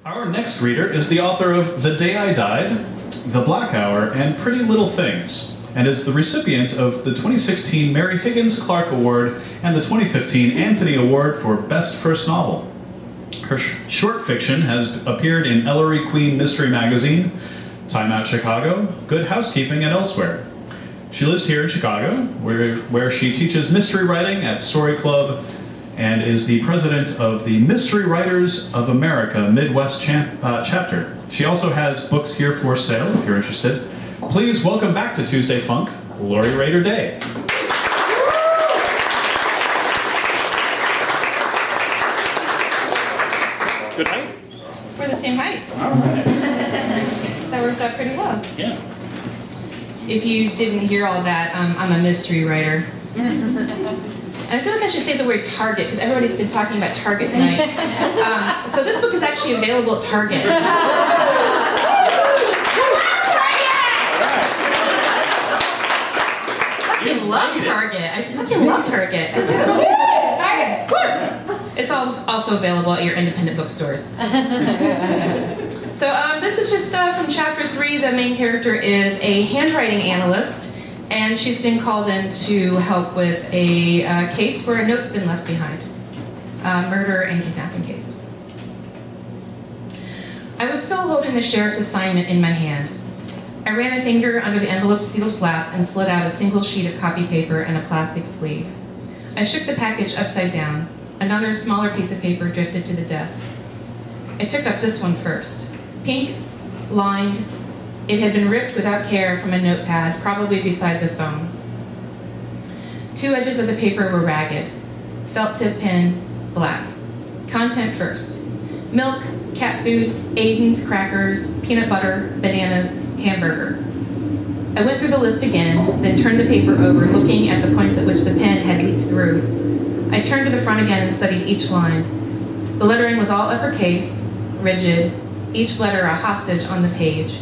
Our next reader is the author of The Day I Died, The Black Hour, and Pretty Little Things, and is the recipient of the 2016 Mary Higgins Clark Award and the 2015 Anthony Award for Best First Novel. Her short fiction has appeared in Ellery Queen Mystery Magazine, Time Out Chicago, Good Housekeeping, and elsewhere. She lives here in Chicago, where she teaches mystery writing at Story Club and is the president of the Mystery Writers of America Midwest chapter. She also has books here for sale if you're interested. Please welcome back to Tuesday Funk, Lori Rader-Day. Good height? We're the same height. All right. That works out pretty well. Yeah. If you didn't hear all that, I'm a mystery writer. And I feel like I should say the word Target, because everybody's been talking about Target tonight. So this book is actually available at Target. I love Target. I fucking love Target. I do. Target. It's also available at your independent bookstores. So this is just from chapter 3. The main character is a handwriting analyst, and she's been called in to help with a case where a note's been left behind. Murder and kidnapping case. I was still holding the sheriff's assignment in my hand. I ran a finger under the envelope's sealed flap and slid out a single sheet of copy paper and a plastic sleeve. I shook the package upside down. Another smaller piece of paper drifted to the desk. I took up this one first. Pink, lined. It had been ripped without care from a notepad, probably beside the phone. Two edges of the paper were ragged. Felt tip pen, black. Content first. Milk, cat food, Aiden's crackers, peanut butter, bananas, hamburger. I went through the list again, then turned the paper over, looking at the points at which the pen had leaked through. I turned to the front again and studied each line. The lettering was all uppercase, rigid, each letter a hostage on the page.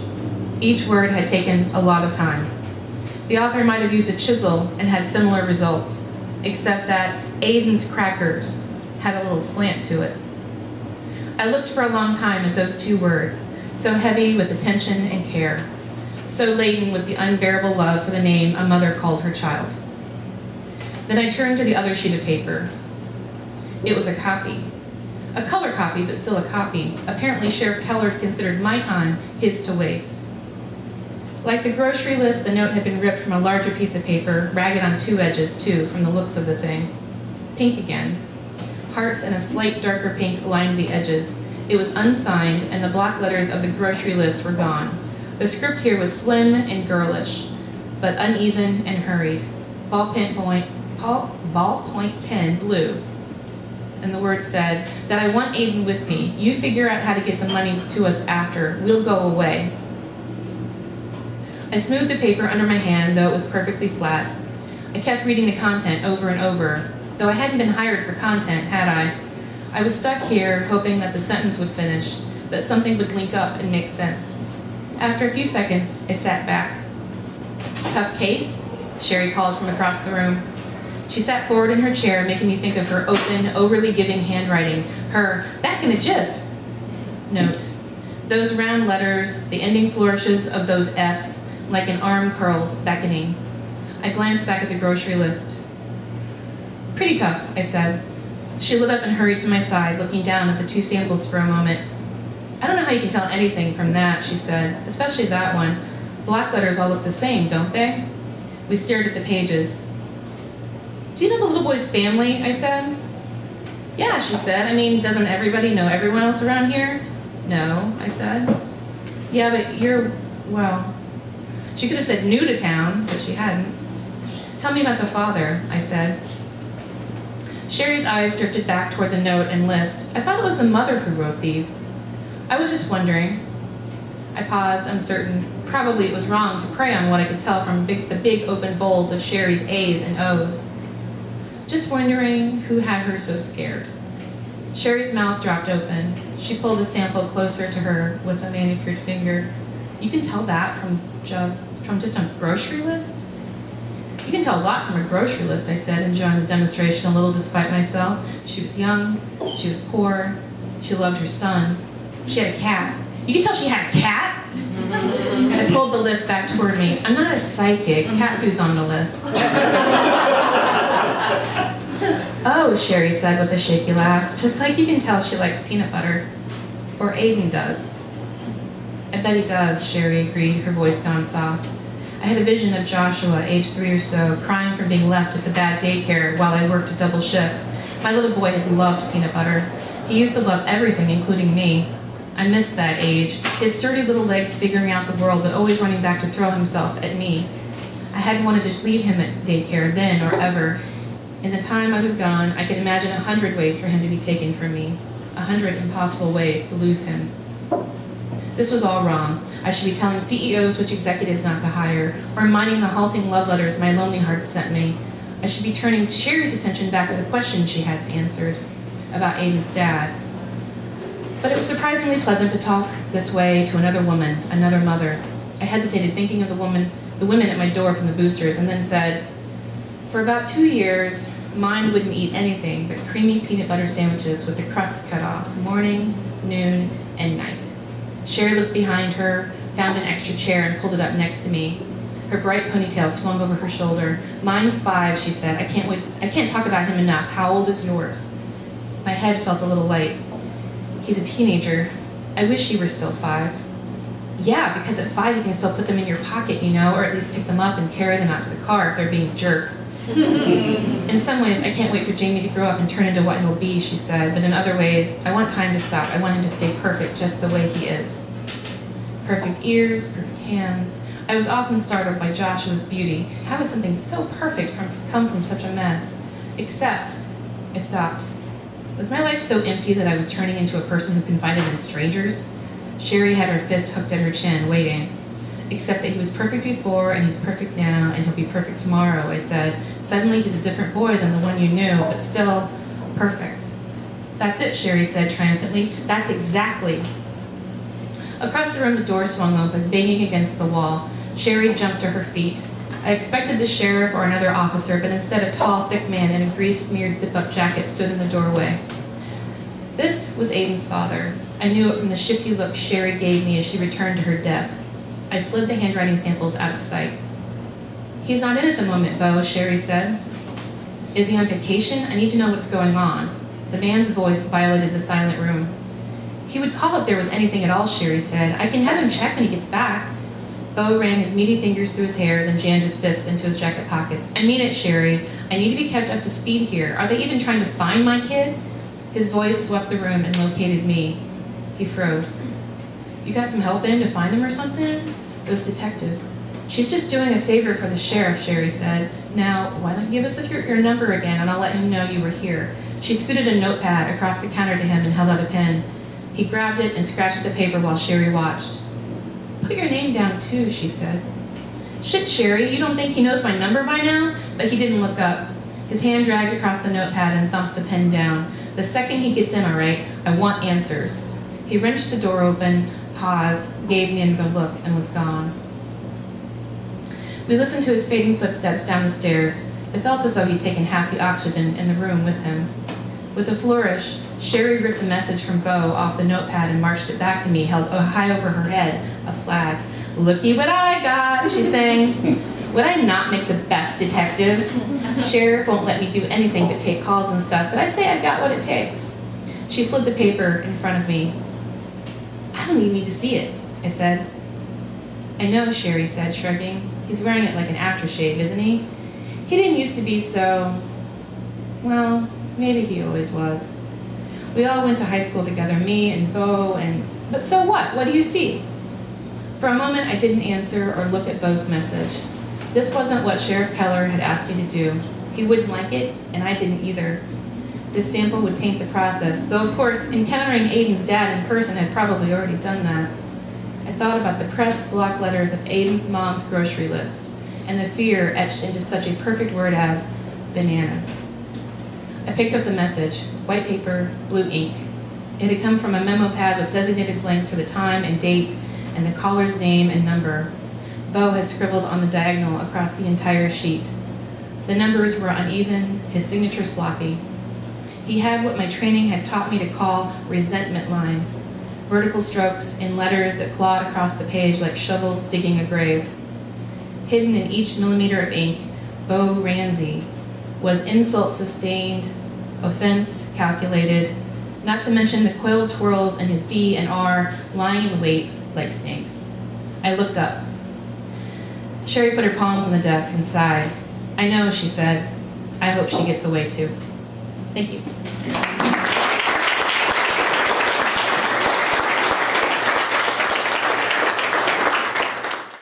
Each word had taken a lot of time. The author might have used a chisel and had similar results, except that Aiden's crackers had a little slant to it. I looked for a long time at those two words, so heavy with attention and care, so laden with the unbearable love for the name a mother called her child. Then I turned to the other sheet of paper. It was a copy. A color copy, but still a copy. Apparently Sheriff Keller considered my time his to waste. Like the grocery list, the note had been ripped from a larger piece of paper, ragged on two edges, too, from the looks of the thing. Pink again. Hearts and a slight darker pink lined the edges. It was unsigned, and the block letters of the grocery list were gone. The script here was slim and girlish, but uneven and hurried. Ballpoint pen blue. And the word said, that I want Aiden with me. You figure out how to get the money to us after. We'll go away. I smoothed the paper under my hand, though it was perfectly flat. I kept reading the content over and over. Though I hadn't been hired for content, had I? I was stuck here, hoping that the sentence would finish, that something would link up and make sense. After a few seconds, I sat back. Tough case? Sherry called from across the room. She sat forward in her chair, making me think of her open, overly giving handwriting, her back in a jiff note. Those round letters, the ending flourishes of those F's, like an arm curled, beckoning. I glanced back at the grocery list. Pretty tough, I said. She lit up and hurried to my side, looking down at the two samples for a moment. I don't know how you can tell anything from that, she said, especially that one. Black letters all look the same, don't they? We stared at the pages. Do you know the little boy's family? I said. Yeah, she said. I mean, doesn't everybody know everyone else around here? No, I said. Yeah, but you're, well, she could have said new to town, but she hadn't. Tell me about the father, I said. Sherry's eyes drifted back toward the note and list. I thought it was the mother who wrote these. I was just wondering. I paused, uncertain. Probably it was wrong to prey on what I could tell from the big open bowls of Sherry's A's and O's. Just wondering who had her so scared. Sherry's mouth dropped open. She pulled a sample closer to her with a manicured finger. You can tell that from just a grocery list? You can tell a lot from a grocery list, I said, enjoying the demonstration a little despite myself. She was young, she was poor, she loved her son. She had a cat. You can tell she had a cat? I pulled the list back toward me. I'm not a psychic. Cat food's on the list. Oh, Sherry said with a shaky laugh, just like you can tell she likes peanut butter. Or Aiden does. I bet he does, Sherry agreed, her voice gone soft. I had a vision of Joshua, age 3 or so, crying for being left at the bad daycare while I worked a double shift. My little boy had loved peanut butter. He used to love everything, including me. I missed that age, his sturdy little legs figuring out the world, but always running back to throw himself at me. I hadn't wanted to leave him at daycare then or ever. In the time I was gone, I could imagine 100 ways for him to be taken from me, 100 impossible ways to lose him. This was all wrong. I should be telling CEOs which executives not to hire, or minding the halting love letters my lonely heart sent me. I should be turning Sherry's attention back to the question she hadn't answered about Aiden's dad. But it was surprisingly pleasant to talk this way to another woman, another mother. I hesitated, thinking of the women at my door from the boosters, and then said, for about 2 years, mine wouldn't eat anything but creamy peanut butter sandwiches with the crusts cut off, morning, noon, and night. Sherry looked behind her, found an extra chair, and pulled it up next to me. Her bright ponytail swung over her shoulder. Mine's 5, she said. I can't talk about him enough. How old is yours? My head felt a little light. He's a teenager. I wish he were still 5. Yeah, because at 5 you can still put them in your pocket, or at least pick them up and carry them out to the car if they're being jerks. In some ways, I can't wait for Jamie to grow up and turn into what he'll be, she said, but in other ways, I want time to stop. I want him to stay perfect just the way he is. Perfect ears, perfect hands. I was often startled by Joshua's beauty. How would something so perfect come from such a mess? Except, I stopped. Was my life so empty that I was turning into a person who confided in strangers? Sherry had her fist hooked at her chin, waiting. Except that he was perfect before, and he's perfect now, and he'll be perfect tomorrow, I said. Suddenly he's a different boy than the one you knew, but still perfect. That's it, Sherry said triumphantly. That's exactly. Across the room, the door swung open, banging against the wall. Sherry jumped to her feet. I expected the sheriff or another officer, but instead a tall, thick man in a grease-smeared zip-up jacket stood in the doorway. This was Aiden's father. I knew it from the shifty look Sherry gave me as she returned to her desk. I slid the handwriting samples out of sight. He's not in at the moment, Beau, Sherry said. Is he on vacation? I need to know what's going on. The man's voice violated the silent room. He would call if there was anything at all, Sherry said. I can have him check when he gets back. Beau ran his meaty fingers through his hair, then jammed his fists into his jacket pockets. I mean it, Sherry. I need to be kept up to speed here. Are they even trying to find my kid? His voice swept the room and located me. He froze. You got some help in to find him or something? Those detectives. She's just doing a favor for the sheriff, Sherry said. Now, why don't you give us your number again and I'll let him know you were here. She scooted a notepad across the counter to him and held out a pen. He grabbed it and scratched at the paper while Sherry watched. Put your name down too, she said. Shit, Sherry, you don't think he knows my number by now? But he didn't look up. His hand dragged across the notepad and thumped the pen down. The second he gets in, all right, I want answers. He wrenched the door open, paused, gave me another look, and was gone. We listened to his fading footsteps down the stairs. It felt as though he'd taken half the oxygen in the room with him. With a flourish, Sherry ripped the message from Beau off the notepad and marched it back to me, held high over her head, a flag. Looky what I got, she sang. Would I not make the best detective? Sheriff won't let me do anything but take calls and stuff, but I say I've got what it takes. She slid the paper in front of me. I don't even need to see it, I said. I know, Sherry said, shrugging. He's wearing it like an aftershave, isn't he? He didn't used to be so... Well, maybe he always was. We all went to high school together, me and Beau, and... But so what? What do you see? For a moment, I didn't answer or look at Beau's message. This wasn't what Sheriff Keller had asked me to do. He wouldn't like it, and I didn't either. This sample would taint the process, though of course, encountering Aiden's dad in person had probably already done that. I thought about the pressed block letters of Aiden's mom's grocery list, and the fear etched into such a perfect word as bananas. I picked up the message, white paper, blue ink. It had come from a memo pad with designated blanks for the time and date, and the caller's name and number. Beau had scribbled on the diagonal across the entire sheet. The numbers were uneven, his signature sloppy. He had what my training had taught me to call resentment lines. vertical strokes in letters that clawed across the page like shovels digging a grave. Hidden in each millimeter of ink, Bo Ramsey was insult sustained, offense calculated, not to mention the coiled twirls in his B and R lying in wait like snakes. I looked up. Sherry put her palms on the desk and sighed. I know, she said. I hope she gets away too. Thank you.